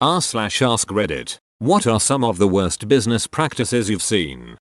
r/ask Reddit. What are some of the worst business practices you've seen?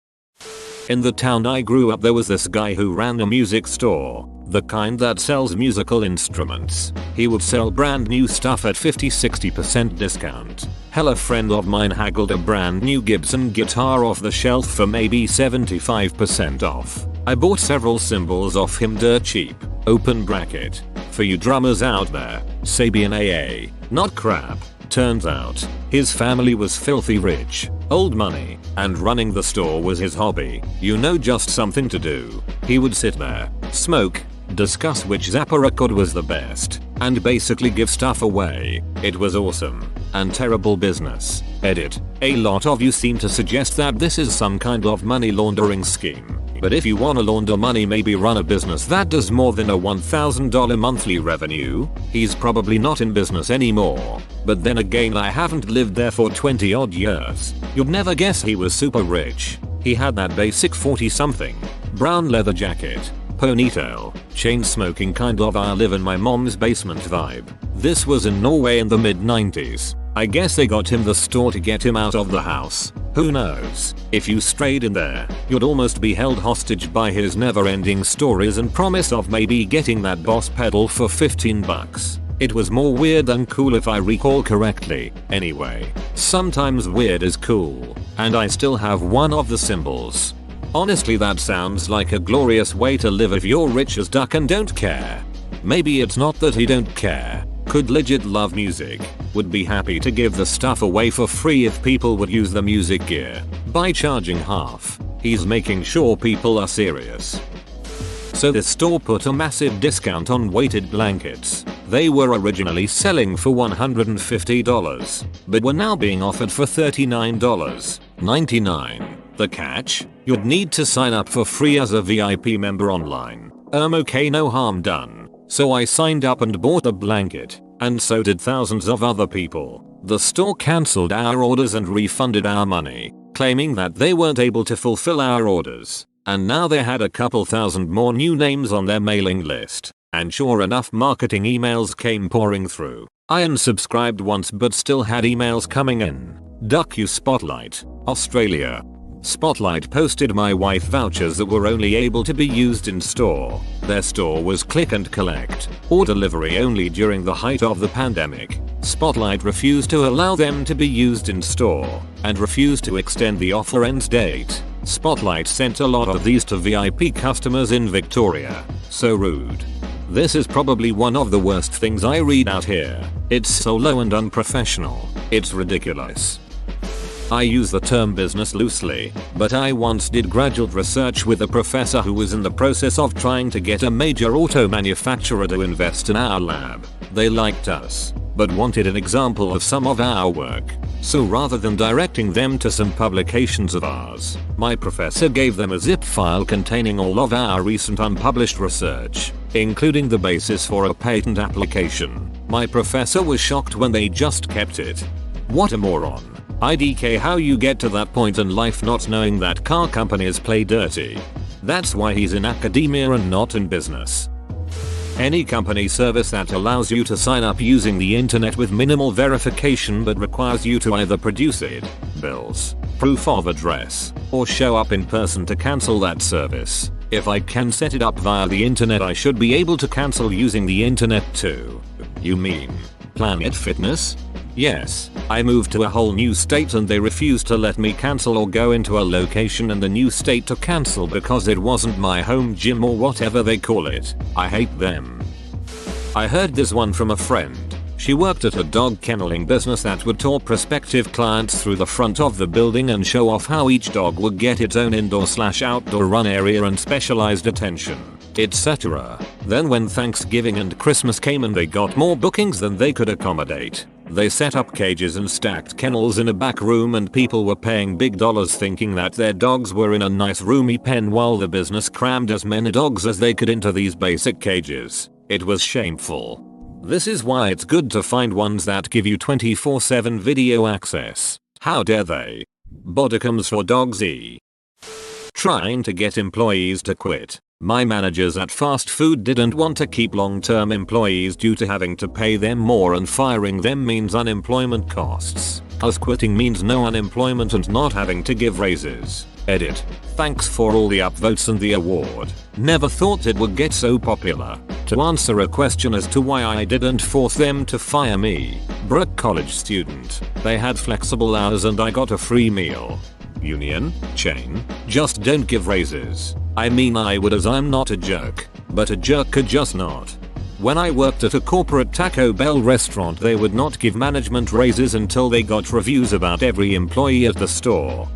In the town I grew up there was this guy who ran a music store, the kind that sells musical instruments. He would sell brand new stuff at 50-60% discount. Hell, a friend of mine haggled a brand new Gibson guitar off the shelf for maybe 75% off. I bought several cymbals off him dirt cheap. Open bracket. For you drummers out there, Sabian AA, not crap. Turns out, his family was filthy rich, old money, and running the store was his hobby. You know, just something to do. He would sit there, smoke, discuss which Zappa record was the best, and basically give stuff away. It was awesome and terrible business. Edit. A lot of you seem to suggest that this is some kind of money laundering scheme. But if you wanna launder money, maybe run a business that does more than a $1,000 monthly revenue. He's probably not in business anymore. But then again, I haven't lived there for 20 odd years. You'd never guess he was super rich. He had that basic 40-something, brown leather jacket, ponytail, chain smoking kind of I live in my mom's basement vibe. This was in Norway in the mid 90s. I guess they got him the store to get him out of the house. Who knows? If you strayed in there, you'd almost be held hostage by his never-ending stories and promise of maybe getting that Boss pedal for 15 bucks. It was more weird than cool if I recall correctly. Anyway, sometimes weird is cool, and I still have one of the cymbals. Honestly, that sounds like a glorious way to live if you're rich as duck and don't care. Maybe it's not that he don't care. Could legit love music, would be happy to give the stuff away for free if people would use the music gear. By charging half, he's making sure people are serious. So this store put a massive discount on weighted blankets. They were originally selling for $150, but were now being offered for $39.99. The catch? You'd need to sign up for free as a VIP member online. Okay, no harm done. So I signed up and bought a blanket, and so did thousands of other people. The store cancelled our orders and refunded our money, claiming that they weren't able to fulfill our orders. And now they had a couple thousand more new names on their mailing list. And sure enough, marketing emails came pouring through. I unsubscribed once but still had emails coming in. Duck you Spotlight, Australia. Spotlight posted my wife vouchers that were only able to be used in store. Their store was click and collect, or delivery only during the height of the pandemic. Spotlight refused to allow them to be used in store, and refused to extend the offer end date. Spotlight sent a lot of these to VIP customers in Victoria. So rude. This is probably one of the worst things I read out here. It's so low and unprofessional. It's ridiculous. I use the term business loosely, but I once did graduate research with a professor who was in the process of trying to get a major auto manufacturer to invest in our lab. They liked us, but wanted an example of some of our work. So rather than directing them to some publications of ours, my professor gave them a zip file containing all of our recent unpublished research, including the basis for a patent application. My professor was shocked when they just kept it. What a moron. IDK, how you get to that point in life not knowing that car companies play dirty. That's why he's in academia and not in business. Any company service that allows you to sign up using the internet with minimal verification but requires you to either produce it, bills, proof of address, or show up in person to cancel that service. If I can set it up via the internet, I should be able to cancel using the internet too. You mean Planet Fitness? Yes, I moved to a whole new state and they refused to let me cancel or go into a location in the new state to cancel because it wasn't my home gym or whatever they call it. I hate them. I heard this one from a friend. She worked at a dog kenneling business that would tour prospective clients through the front of the building and show off how each dog would get its own indoor/outdoor run area and specialized attention, etc. Then when Thanksgiving and Christmas came and they got more bookings than they could accommodate, they set up cages and stacked kennels in a back room and people were paying big dollars thinking that their dogs were in a nice roomy pen while the business crammed as many dogs as they could into these basic cages. It was shameful. This is why it's good to find ones that give you 24/7 video access. How dare they? Bodicums for dogs. Trying to get employees to quit. My managers at fast food didn't want to keep long-term employees due to having to pay them more, and firing them means unemployment costs. Us quitting means no unemployment and not having to give raises. Edit. Thanks for all the upvotes and the award. Never thought it would get so popular. To answer a question as to why I didn't force them to fire me. Broke college student. They had flexible hours and I got a free meal. Union, chain, just don't give raises. I mean I would, as I'm not a jerk, but a jerk could just not. When I worked at a corporate Taco Bell restaurant, they would not give management raises until they got reviews about every employee at the store.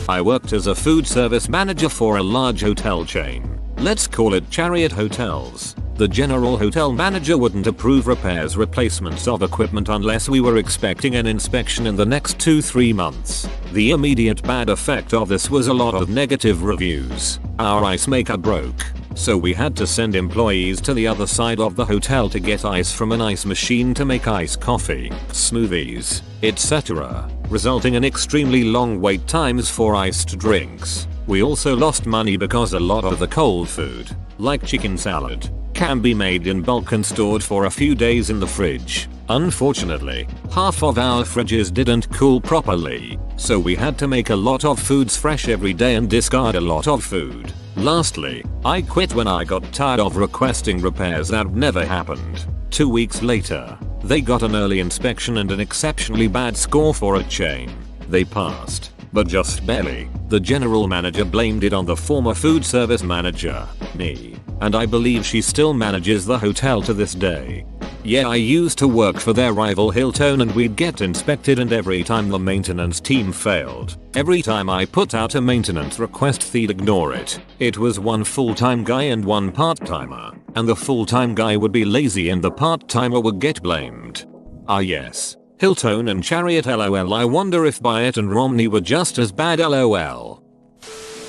I worked as a food service manager for a large hotel chain. Let's call it Chariot Hotels. The general hotel manager wouldn't approve repairs, replacements of equipment unless we were expecting an inspection in the next 2-3 months. The immediate bad effect of this was a lot of negative reviews. Our ice maker broke, so we had to send employees to the other side of the hotel to get ice from an ice machine to make iced coffee, smoothies, etc., resulting in extremely long wait times for iced drinks. We also lost money because a lot of the cold food, like chicken salad, can be made in bulk and stored for a few days in the fridge. Unfortunately, half of our fridges didn't cool properly, so we had to make a lot of foods fresh every day and discard a lot of food. Lastly, I quit when I got tired of requesting repairs that never happened. 2 weeks later, they got an early inspection and an exceptionally bad score for a chain. They passed, but just barely. The general manager blamed it on the former food service manager, me, and I believe she still manages the hotel to this day. Yeah, I used to work for their rival Hilton and we'd get inspected, and every time the maintenance team failed, every time I put out a maintenance request, they'd ignore it. It was one full-time guy and one part-timer, and the full-time guy would be lazy and the part-timer would get blamed. Ah yes, Hilton and Chariot lol. I wonder if Byatt and Romney were just as bad lol.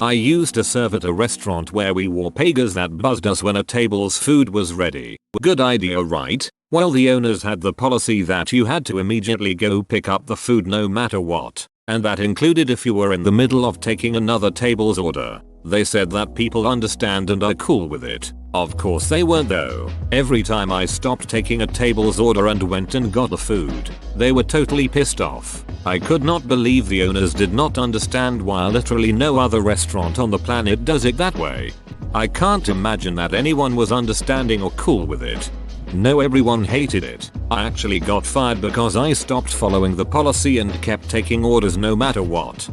I used to serve at a restaurant where we wore pagers that buzzed us when a table's food was ready. Good idea, right? Well, the owners had the policy that you had to immediately go pick up the food no matter what, and that included if you were in the middle of taking another table's order. They said that people understand and are cool with it. Of course they weren't though. Every time I stopped taking a table's order and went and got the food, they were totally pissed off. I could not believe the owners did not understand why literally no other restaurant on the planet does it that way. I can't imagine that anyone was understanding or cool with it. No, everyone hated it. I actually got fired because I stopped following the policy and kept taking orders no matter what.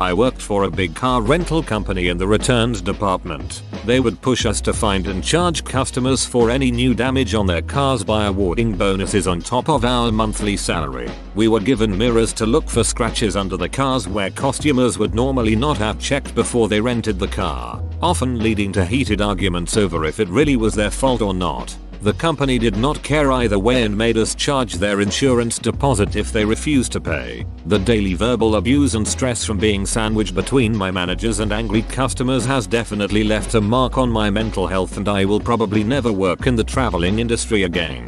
I worked for a big car rental company in the returns department. They would push us to find and charge customers for any new damage on their cars by awarding bonuses on top of our monthly salary. We were given mirrors to look for scratches under the cars where customers would normally not have checked before they rented the car, often leading to heated arguments over if it really was their fault or not. The company did not care either way and made us charge their insurance deposit if they refused to pay. The daily verbal abuse and stress from being sandwiched between my managers and angry customers has definitely left a mark on my mental health, and I will probably never work in the traveling industry again.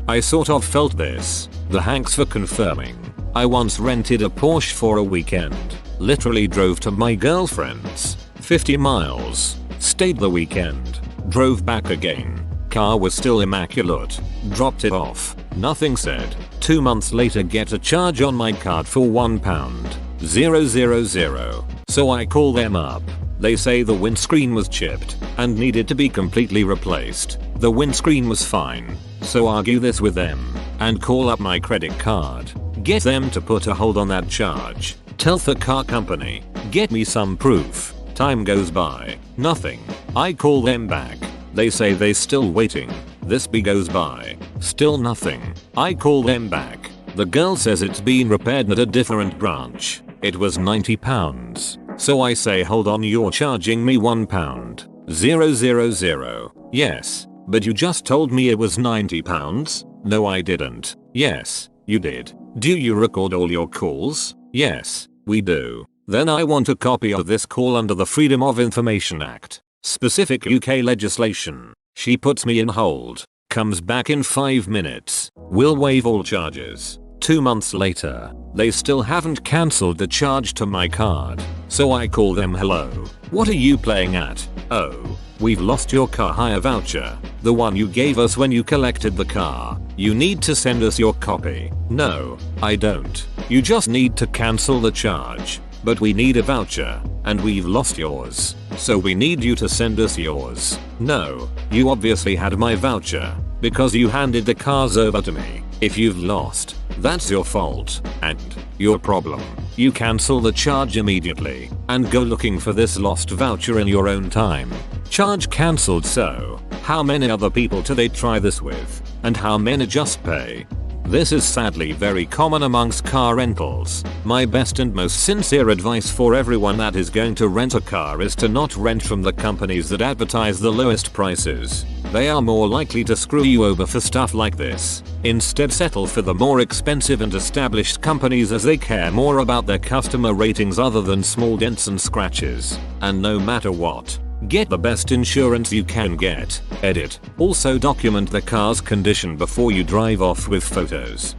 I sort of felt this. The Hanks for confirming. I once rented a Porsche for a weekend. Literally drove to my girlfriend's. 50 miles. Stayed the weekend. Drove back again. Car was still immaculate. Dropped it off. Nothing said. 2 months later get a charge on my card for £1,000. So I call them up. They say the windscreen was chipped and needed to be completely replaced. The windscreen was fine. So argue this with them and call up my credit card. Get them to put a hold on that charge. Tell the car company. Get me some proof. Time goes by. Nothing. I call them back. They say they still waiting. This goes by. Still nothing. I call them back. The girl says it's been repaired at a different branch. It was £90. So I say, hold on, you're charging me £1,000. Yes, but you just told me it was £90. No, I didn't. Yes, you did. Do you record all your calls? Yes, we do. Then I want a copy of this call under the Freedom of Information Act. Specific UK legislation. She puts me in hold. Comes back in 5 minutes. Will waive all charges. 2 months later, they still haven't cancelled the charge to my card. So I call them, hello, what are you playing at? Oh, we've lost your car hire voucher. The one you gave us when you collected the car. You need to send us your copy. No, I don't. You just need to cancel the charge. But we need a voucher, and we've lost yours. So we need you to send us yours. No, you obviously had my voucher, because you handed the cars over to me. If you've lost, that's your fault, and your problem. You cancel the charge immediately, and go looking for this lost voucher in your own time. Charge cancelled. So, how many other people do they try this with? And how many just pay? This is sadly very common amongst car rentals. My best and most sincere advice for everyone that is going to rent a car is to not rent from the companies that advertise the lowest prices. They are more likely to screw you over for stuff like this. Instead, settle for the more expensive and established companies, as they care more about their customer ratings other than small dents and scratches. And no matter what, get the best insurance you can get. Edit. Also document the car's condition before you drive off with photos.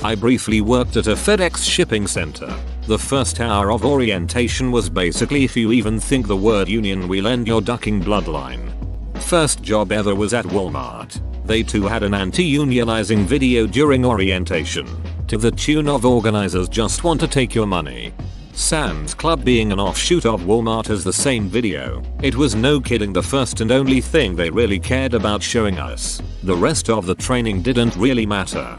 I briefly worked at a FedEx shipping center. The first hour of orientation was basically, if you even think the word union will end your ducking bloodline. First job ever was at Walmart. They too had an anti-unionizing video during orientation, to the tune of "Organizers just want to take your money." Sam's Club, being an offshoot of Walmart, has the same video. It was no kidding the first and only thing they really cared about showing us. The rest of the training didn't really matter.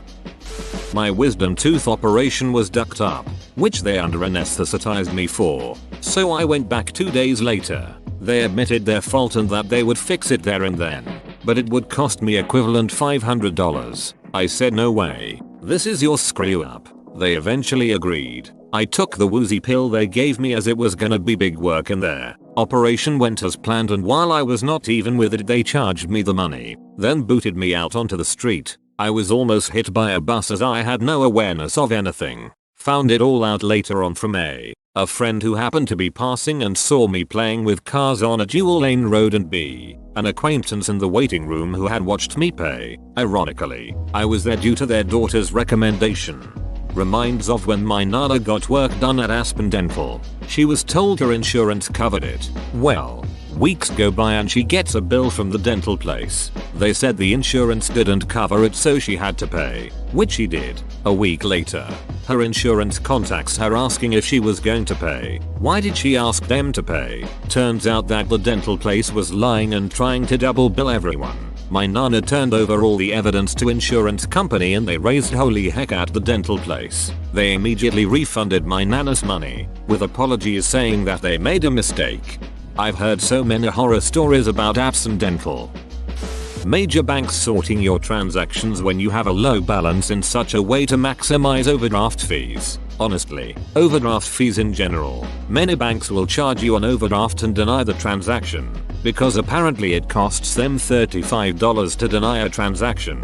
My wisdom tooth operation was ducked up, which they under-anesthetized me for. So I went back 2 days later. They admitted their fault and that they would fix it there and then, but it would cost me equivalent $500. I said, no way. This is your screw up. They eventually agreed. I took the woozy pill they gave me, as it was gonna be big work in there. Operation went as planned, and while I was not even with it, they charged me the money, then booted me out onto the street. I was almost hit by a bus as I had no awareness of anything. Found it all out later on from a friend who happened to be passing and saw me playing with cars on a dual lane road, and B, an acquaintance in the waiting room who had watched me pay. Ironically, I was there due to their daughter's recommendation. Reminds of when my nana got work done at Aspen Dental. She was told her insurance covered it. Well, weeks go by and she gets a bill from the dental place. They said the insurance didn't cover it, so she had to pay, which she did. A week later, her insurance contacts her asking if she was going to pay. Why did she ask them to pay? Turns out that the dental place was lying and trying to double bill everyone. My nana turned over all the evidence to insurance company and they raised holy heck at the dental place. They immediately refunded my nana's money, with apologies saying that they made a mistake. I've heard so many horror stories about Aspen Dental. Major banks sorting your transactions when you have a low balance in such a way to maximize overdraft fees. Honestly, overdraft fees in general. Many banks will charge you an overdraft and deny the transaction, because apparently it costs them $35 to deny a transaction.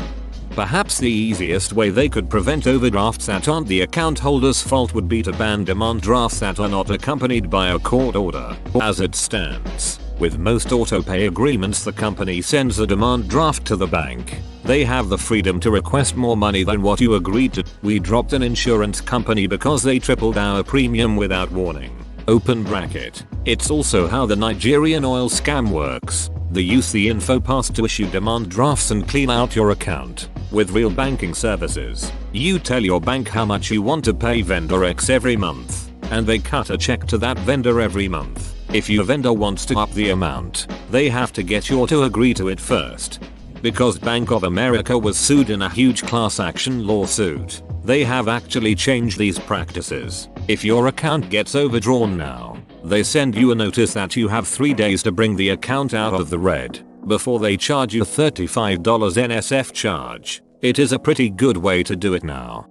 Perhaps the easiest way they could prevent overdrafts that aren't the account holder's fault would be to ban demand drafts that are not accompanied by a court order. As it stands, with most auto-pay agreements, the company sends a demand draft to the bank. They have the freedom to request more money than what you agreed to. We dropped an insurance company because they tripled our premium without warning. Open bracket. It's also how the Nigerian oil scam works. They use the info pass to issue demand drafts and clean out your account. With real banking services, you tell your bank how much you want to pay vendor X every month, and they cut a check to that vendor every month. If your vendor wants to up the amount, they have to get you to agree to it first. Because Bank of America was sued in a huge class action lawsuit, they have actually changed these practices. If your account gets overdrawn now, they send you a notice that you have 3 days to bring the account out of the red, before they charge you $35 NSF charge. It is a pretty good way to do it now.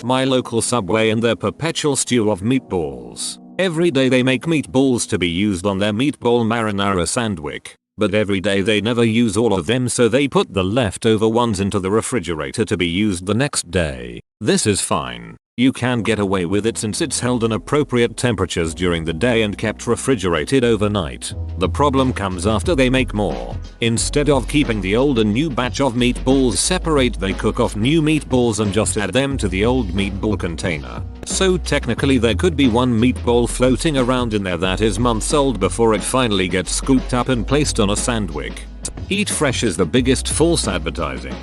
My local Subway and their perpetual stew of meatballs. Every day they make meatballs to be used on their meatball marinara sandwich, but every day they never use all of them, so they put the leftover ones into the refrigerator to be used the next day. This is fine. You can get away with it since it's held in appropriate temperatures during the day and kept refrigerated overnight. The problem comes after they make more. Instead of keeping the old and new batch of meatballs separate, they cook off new meatballs and just add them to the old meatball container. So technically there could be one meatball floating around in there that is months old before it finally gets scooped up and placed on a sandwich. Eat fresh is the biggest false advertising.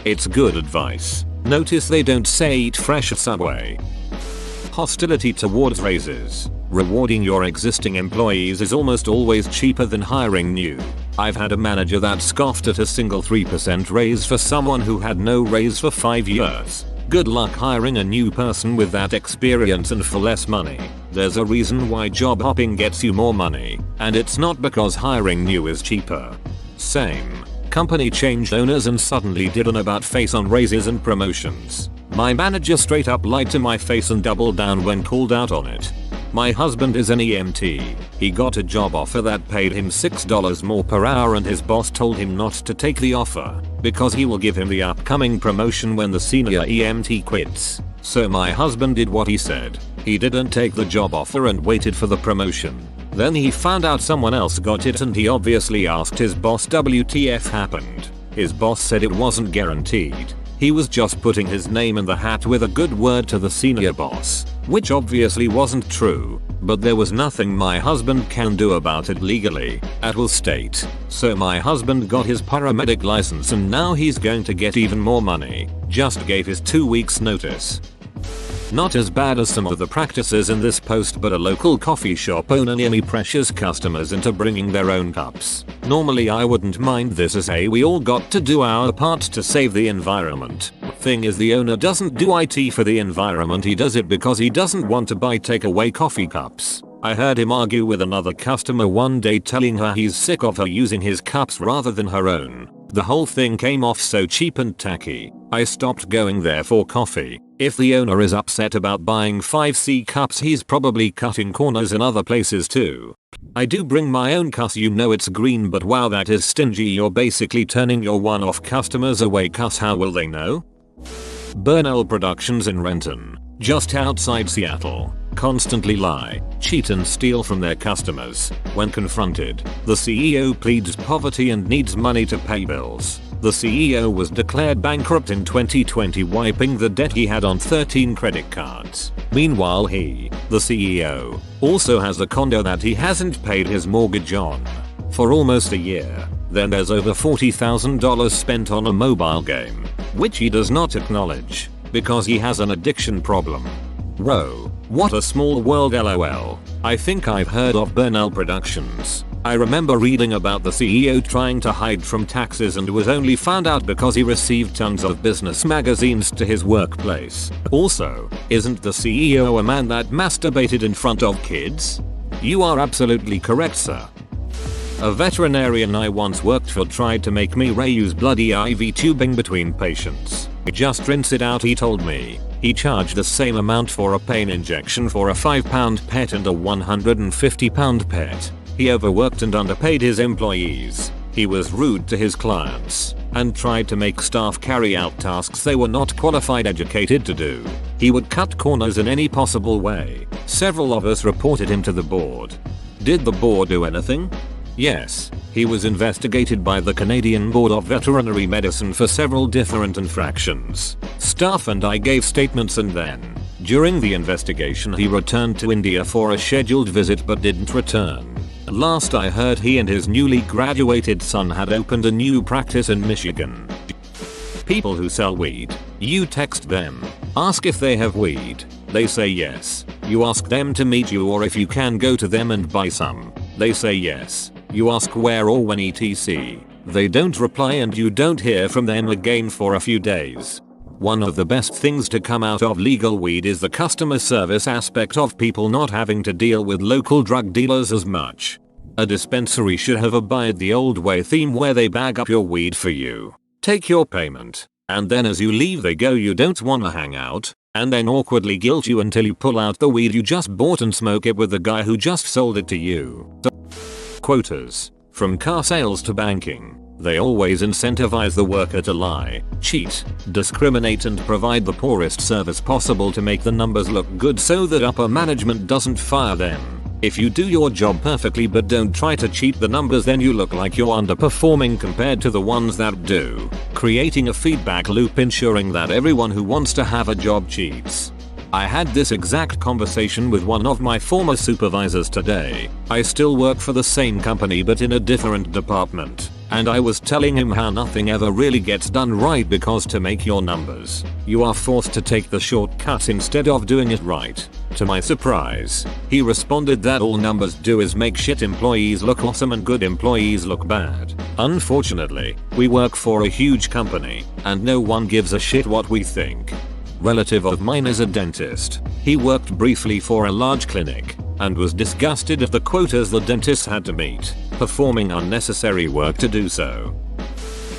It's good advice. Notice they don't say eat fresh at Subway. Hostility towards raises. Rewarding your existing employees is almost always cheaper than hiring new. I've had a manager that scoffed at a single 3% raise for someone who had no raise for 5 years. Good luck hiring a new person with that experience and for less money. There's a reason why job hopping gets you more money, and it's not because hiring new is cheaper. Same. Company changed owners and suddenly did an about face on raises and promotions. My manager straight up lied to my face and doubled down when called out on it. My husband is an EMT. He got a job offer that paid him $6 more per hour and his boss told him not to take the offer because he will give him the upcoming promotion when the senior EMT quits. So my husband did what he said. He didn't take the job offer and waited for the promotion. Then he found out someone else got it and he obviously asked his boss WTF happened. His boss said it wasn't guaranteed. He was just putting his name in the hat with a good word to the senior boss, which obviously wasn't true, but there was nothing my husband can do about it legally, at all state. So my husband got his paramedic license and now he's going to get even more money. Just gave his 2 weeks notice. Not as bad as some of the practices in this post, but a local coffee shop owner near me pressures customers into bringing their own cups. Normally I wouldn't mind this as hey, we all got to do our part to save the environment. Thing is, the owner doesn't do IT for the environment, he does it because he doesn't want to buy takeaway coffee cups. I heard him argue with another customer one day telling her he's sick of her using his cups rather than her own. The whole thing came off so cheap and tacky. I stopped going there for coffee. If the owner is upset about buying 5C cups, he's probably cutting corners in other places too. I do bring my own cuss, you know it's green, but wow, that is stingy. You're basically turning your one-off customers away. Cuss, how will they know? Burnell Productions in Renton, just outside Seattle, constantly lie, cheat and steal from their customers. When confronted, the CEO pleads poverty and needs money to pay bills. The CEO was declared bankrupt in 2020, wiping the debt he had on 13 credit cards. Meanwhile he, the CEO, also has a condo that he hasn't paid his mortgage on for almost a year. Then there's over $40,000 spent on a mobile game, which he does not acknowledge because he has an addiction problem. Bro, what a small world, lol. I think I've heard of Burnell Productions. I remember reading about the CEO trying to hide from taxes and was only found out because he received tons of business magazines to his workplace. Also, isn't the CEO a man that masturbated in front of kids? You are absolutely correct, sir. A veterinarian I once worked for tried to make me reuse bloody IV tubing between patients. Just rinse it out, he told me. He charged the same amount for a pain injection for a £5 pet and a £150 pet. He overworked and underpaid his employees. He was rude to his clients and tried to make staff carry out tasks they were not qualified educated to do. He would cut corners in any possible way. Several of us reported him to the board. Did the board do anything? Yes, he was investigated by the Canadian Board of Veterinary Medicine for several different infractions. Staff and I gave statements, and then, during the investigation, he returned to India for a scheduled visit but didn't return. Last I heard, he and his newly graduated son had opened a new practice in Michigan. People who sell weed. You text them, ask if they have weed. They say yes. You ask them to meet you or if you can go to them and buy some. They say yes. You ask where or when, etc. They don't reply and you don't hear from them again for a few days. One of the best things to come out of legal weed is the customer service aspect of people not having to deal with local drug dealers as much. A dispensary should have abide the old way theme where they bag up your weed for you, take your payment, and then as you leave they go, you don't wanna hang out, and then awkwardly guilt you until you pull out the weed you just bought and smoke it with the guy who just sold it to you. Quotas. From car sales to banking, They always incentivize the worker to lie, cheat, discriminate and provide the poorest service possible to make the numbers look good so that upper management doesn't fire them. If you do your job perfectly but don't try to cheat the numbers, then you look like you're underperforming compared to the ones that do, creating a feedback loop ensuring that everyone who wants to have a job cheats. I had this exact conversation with one of my former supervisors today. I still work for the same company but in a different department, and I was telling him how nothing ever really gets done right because to make your numbers, you are forced to take the shortcut instead of doing it right. To my surprise, he responded that all numbers do is make shit employees look awesome and good employees look bad. Unfortunately, we work for a huge company, and no one gives a shit what we think. Relative of mine is a dentist. He worked briefly for a large clinic and was disgusted at the quotas the dentists had to meet, performing unnecessary work to do so.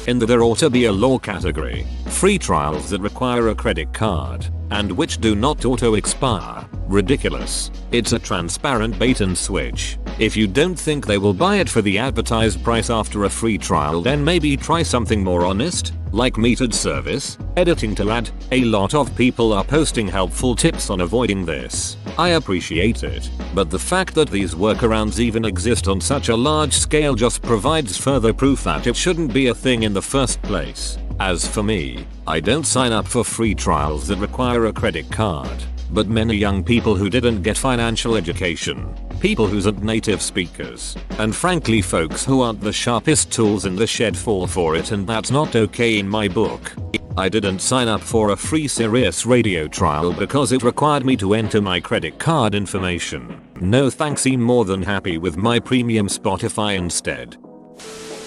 There ought to be a law category, free trials that require a credit card, and which do not auto-expire. Ridiculous. It's a transparent bait and switch. If you don't think they will buy it for the advertised price after a free trial, then maybe try something more honest, like metered service. Editing to add, a lot of people are posting helpful tips on avoiding this. I appreciate it, but the fact that these workarounds even exist on such a large scale just provides further proof that it shouldn't be a thing in the first place. As for me, I don't sign up for free trials that require a credit card, but many young people who didn't get financial education, people who aren't native speakers, and frankly folks who aren't the sharpest tools in the shed fall for it, and that's not okay in my book. I didn't sign up for a free Sirius radio trial because it required me to enter my credit card information. No thanks, I'm more than happy with my premium Spotify instead.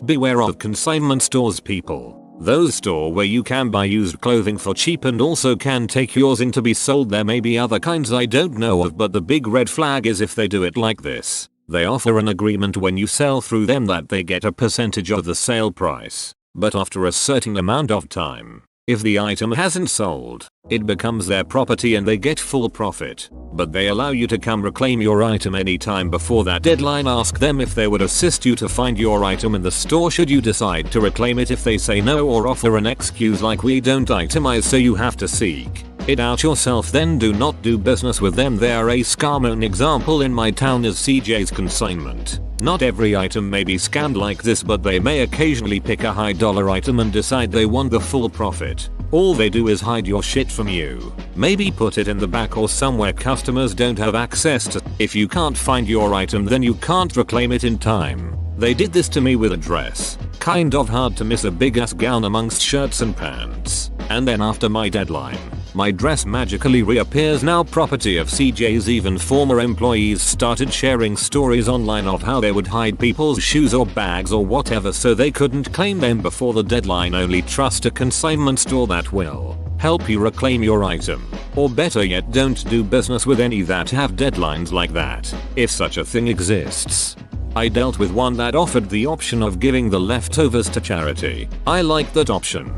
Beware of consignment stores, people. Those store where you can buy used clothing for cheap and also can take yours in to be sold. There may be other kinds I don't know of, but the big red flag is if they do it like this. They offer an agreement when you sell through them that they get a percentage of the sale price, but after a certain amount of time, if the item hasn't sold, it becomes their property and they get full profit, but they allow you to come reclaim your item anytime before that deadline. Ask them if they would assist you to find your item in the store should you decide to reclaim it. If they say no or offer an excuse like we don't itemize so you have to seek it out yourself, then do not do business with them. They are a scammer. An example in my town is CJ's Consignment. Not every item may be scammed like this, but they may occasionally pick a high dollar item and decide they want the full profit. All they do is hide your shit from you. Maybe put it in the back or somewhere customers don't have access to. If you can't find your item, then you can't reclaim it in time. They did this to me with a dress. Kind of hard to miss a big ass gown amongst shirts and pants. And then after my deadline, my dress magically reappears, now property of CJ's. Even former employees started sharing stories online of how they would hide people's shoes or bags or whatever so they couldn't claim them before the deadline. Only trust a consignment store that will help you reclaim your item. Or better yet, don't do business with any that have deadlines like that, if such a thing exists. I dealt with one that offered the option of giving the leftovers to charity. I liked that option.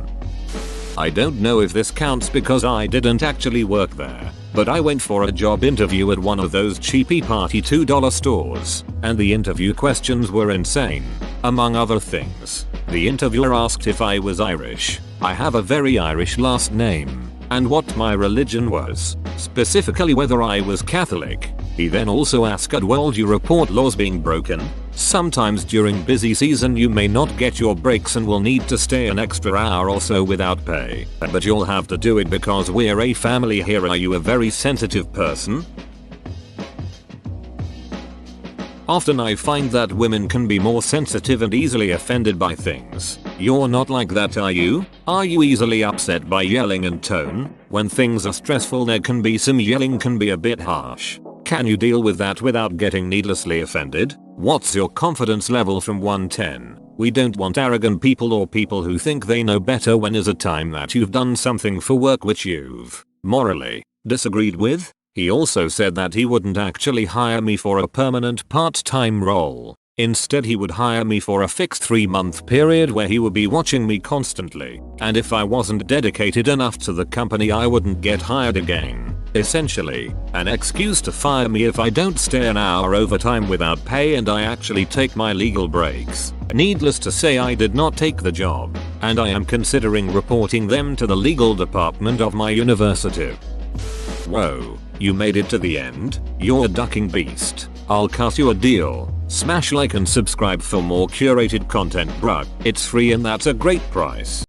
I don't know if this counts because I didn't actually work there, but I went for a job interview at one of those cheapy party $2 stores, and the interview questions were insane. Among other things, the interviewer asked if I was Irish. I have a very Irish last name, and what my religion was, specifically whether I was Catholic. He then also asked, well, do you report laws being broken? Sometimes during busy season you may not get your breaks and will need to stay an extra hour or so without pay, but you'll have to do it because we're a family here. Are you a very sensitive person? Often I find that women can be more sensitive and easily offended by things. You're not like that, are you? Are you easily upset by yelling and tone? When things are stressful there can be some yelling, can be a bit harsh. Can you deal with that without getting needlessly offended? What's your confidence level from 1-10? We don't want arrogant people or people who think they know better. When is a time that you've done something for work which you've morally disagreed with? He also said that he wouldn't actually hire me for a permanent part-time role. Instead he would hire me for a fixed 3-month period where he would be watching me constantly, and if I wasn't dedicated enough to the company I wouldn't get hired again. Essentially, an excuse to fire me if I don't stay an hour overtime without pay and I actually take my legal breaks. Needless to say, I did not take the job, and I am considering reporting them to the legal department of my university. Whoa, you made it to the end? You're a ducking beast. I'll cut you a deal. Smash like and subscribe for more curated content, bruh. It's free and that's a great price.